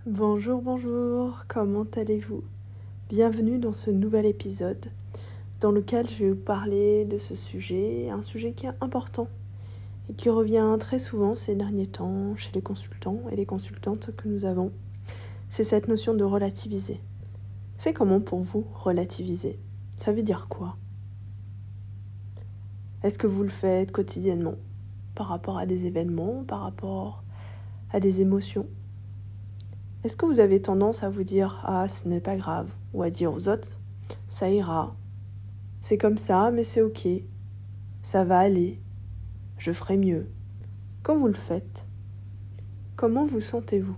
Bonjour, bonjour, comment allez-vous? Bienvenue dans ce nouvel épisode dans lequel je vais vous parler de ce sujet, un sujet qui est important et qui revient très souvent ces derniers temps chez les consultants et les consultantes que nous avons. C'est cette notion de relativiser. C'est comment pour vous relativiser? Ça veut dire quoi? Est-ce que vous le faites quotidiennement par rapport à des événements, par rapport à des émotions? Est-ce que vous avez tendance à vous dire « Ah, ce n'est pas grave » ou à dire aux autres « Ça ira, c'est comme ça, mais c'est ok, ça va aller, je ferai mieux ». Quand vous le faites, comment vous sentez-vous?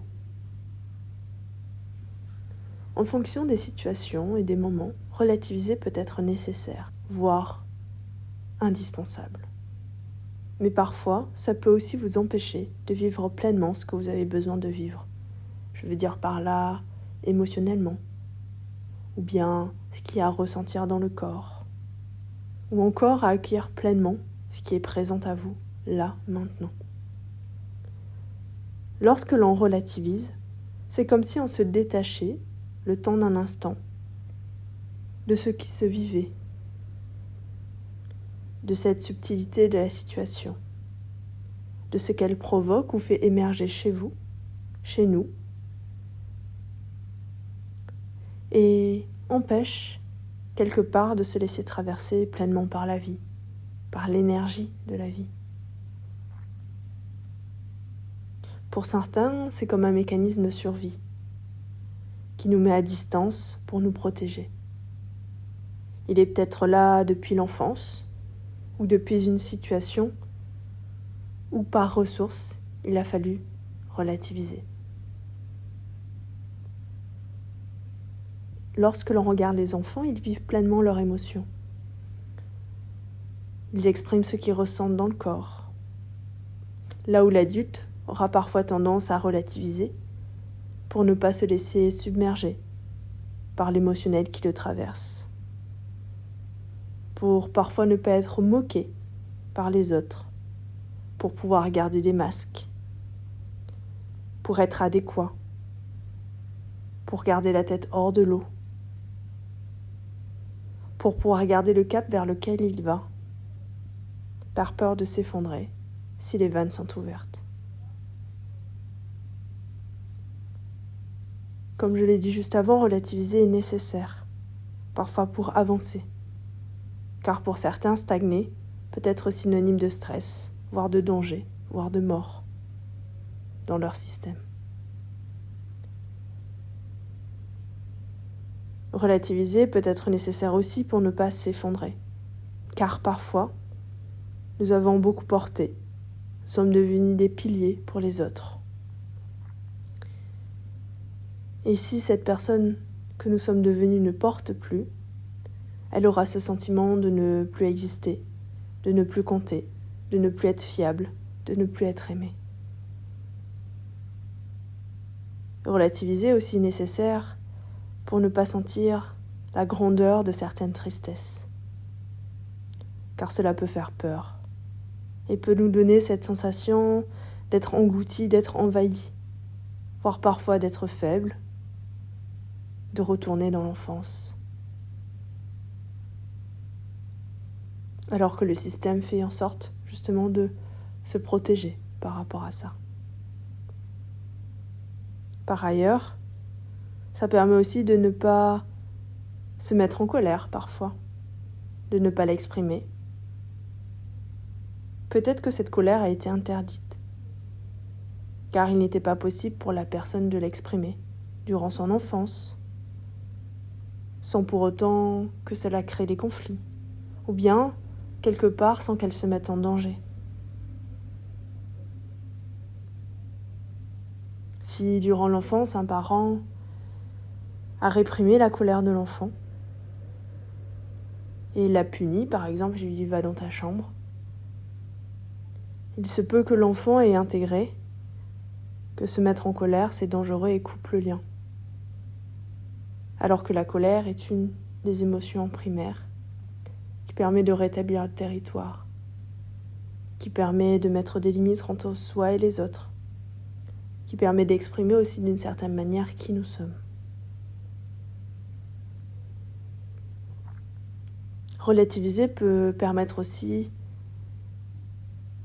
En fonction des situations et des moments, relativiser peut être nécessaire, voire indispensable. Mais parfois, ça peut aussi vous empêcher de vivre pleinement ce que vous avez besoin de vivre. Je veux dire par là, émotionnellement, ou bien ce qu'il y a à ressentir dans le corps, ou encore à accueillir pleinement ce qui est présent à vous, là, maintenant. Lorsque l'on relativise, c'est comme si on se détachait, le temps d'un instant, de ce qui se vivait, de cette subtilité de la situation, de ce qu'elle provoque ou fait émerger chez vous, chez nous, et empêche quelque part de se laisser traverser pleinement par la vie, par l'énergie de la vie. Pour certains, c'est comme un mécanisme de survie qui nous met à distance pour nous protéger. Il est peut-être là depuis l'enfance ou depuis une situation où par ressources, il a fallu relativiser. Lorsque l'on regarde les enfants, ils vivent pleinement leurs émotions. Ils expriment ce qu'ils ressentent dans le corps. Là où l'adulte aura parfois tendance à relativiser pour ne pas se laisser submerger par l'émotionnel qui le traverse, pour parfois ne pas être moqué par les autres, pour pouvoir garder des masques, pour être adéquat, pour garder la tête hors de l'eau, pour pouvoir garder le cap vers lequel il va, par peur de s'effondrer si les vannes sont ouvertes. Comme je l'ai dit juste avant, relativiser est nécessaire, parfois pour avancer, car pour certains, stagner peut être synonyme de stress, voire de danger, voire de mort dans leur système. Relativiser peut être nécessaire aussi pour ne pas s'effondrer, car parfois, nous avons beaucoup porté, nous sommes devenus des piliers pour les autres. Et si cette personne que nous sommes devenus ne porte plus, elle aura ce sentiment de ne plus exister, de ne plus compter, de ne plus être fiable, de ne plus être aimé. Relativiser est aussi nécessaire pour ne pas sentir la grandeur de certaines tristesses, car cela peut faire peur et peut nous donner cette sensation d'être englouti, d'être envahi, voire parfois d'être faible, de retourner dans l'enfance. Alors que le système fait en sorte justement de se protéger par rapport à ça. Par ailleurs, ça permet aussi de ne pas se mettre en colère parfois, de ne pas l'exprimer. Peut-être que cette colère a été interdite, car il n'était pas possible pour la personne de l'exprimer durant son enfance, sans pour autant que cela crée des conflits, ou bien, quelque part, sans qu'elle se mette en danger. Si, durant l'enfance, un parent a réprimé la colère de l'enfant, et l'a puni, par exemple, il lui dit « va dans ta chambre », il se peut que l'enfant ait intégré que se mettre en colère, c'est dangereux et coupe le lien. Alors que la colère est une des émotions primaires qui permet de rétablir le territoire, qui permet de mettre des limites entre soi et les autres, qui permet d'exprimer aussi d'une certaine manière qui nous sommes. Relativiser peut permettre aussi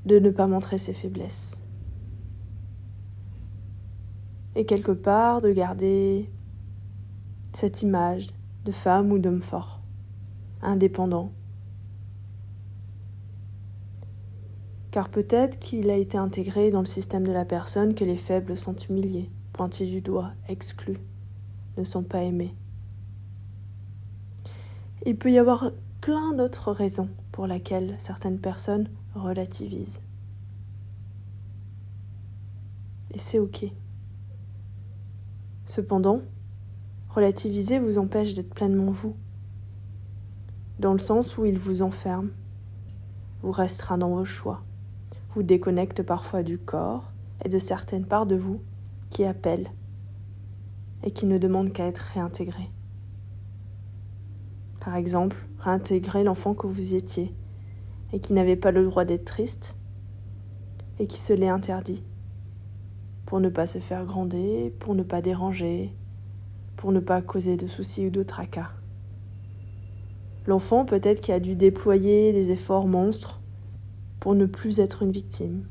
de ne pas montrer ses faiblesses. Et quelque part de garder cette image de femme ou d'homme fort, indépendant. Car peut-être qu'il a été intégré dans le système de la personne que les faibles sont humiliés, pointés du doigt, exclus, ne sont pas aimés. Il peut y avoir plein d'autres raisons pour lesquelles certaines personnes relativisent. Et c'est ok. Cependant, relativiser vous empêche d'être pleinement vous, dans le sens où il vous enferme, vous restreint dans vos choix, vous déconnecte parfois du corps et de certaines parts de vous qui appellent et qui ne demandent qu'à être réintégrées. Par exemple, réintégrer l'enfant que vous étiez et qui n'avait pas le droit d'être triste et qui se l'est interdit pour ne pas se faire gronder, pour ne pas déranger, pour ne pas causer de soucis ou de tracas. L'enfant peut-être qui a dû déployer des efforts monstres pour ne plus être une victime,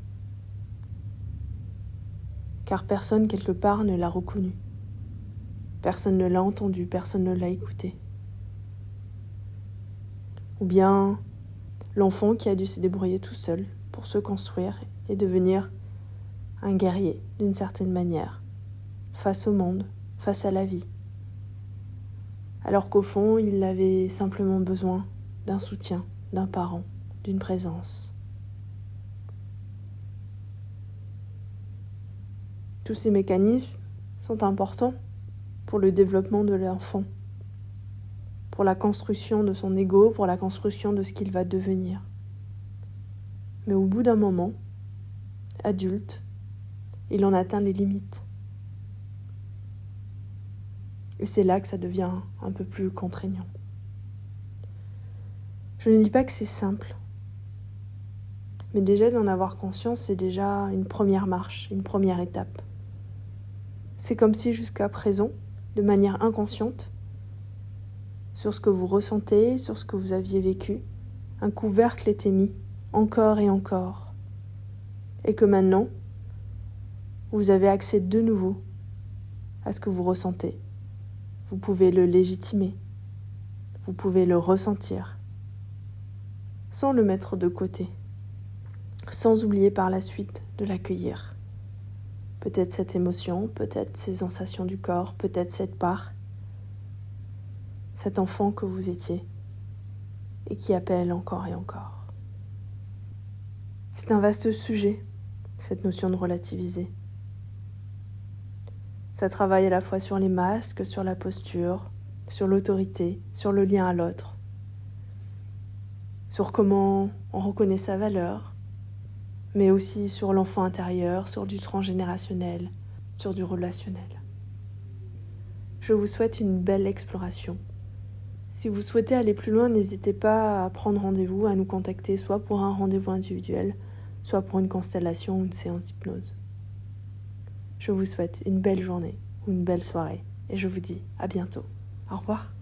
car personne quelque part ne l'a reconnu, personne ne l'a entendu, personne ne l'a écouté. Ou bien l'enfant qui a dû se débrouiller tout seul pour se construire et devenir un guerrier d'une certaine manière, face au monde, face à la vie. Alors qu'au fond, il avait simplement besoin d'un soutien, d'un parent, d'une présence. Tous ces mécanismes sont importants pour le développement de l'enfant, pour la construction de son ego, pour la construction de ce qu'il va devenir. Mais au bout d'un moment, adulte, il en atteint les limites. Et c'est là que ça devient un peu plus contraignant. Je ne dis pas que c'est simple, mais déjà d'en avoir conscience, c'est déjà une première marche, une première étape. C'est comme si jusqu'à présent, de manière inconsciente, sur ce que vous ressentez, sur ce que vous aviez vécu, un couvercle était mis, encore et encore. Et que maintenant, vous avez accès de nouveau à ce que vous ressentez. Vous pouvez le légitimer, vous pouvez le ressentir, sans le mettre de côté, sans oublier par la suite de l'accueillir. Peut-être cette émotion, peut-être ces sensations du corps, peut-être cette part, cet enfant que vous étiez et qui appelle encore et encore. C'est un vaste sujet, cette notion de relativiser. Ça travaille à la fois sur les masques, sur la posture, sur l'autorité, sur le lien à l'autre, sur comment on reconnaît sa valeur, mais aussi sur l'enfant intérieur, sur du transgénérationnel, sur du relationnel. Je vous souhaite une belle exploration. Si vous souhaitez aller plus loin, n'hésitez pas à prendre rendez-vous, à nous contacter, soit pour un rendez-vous individuel, soit pour une constellation ou une séance d'hypnose. Je vous souhaite une belle journée ou une belle soirée et je vous dis à bientôt. Au revoir.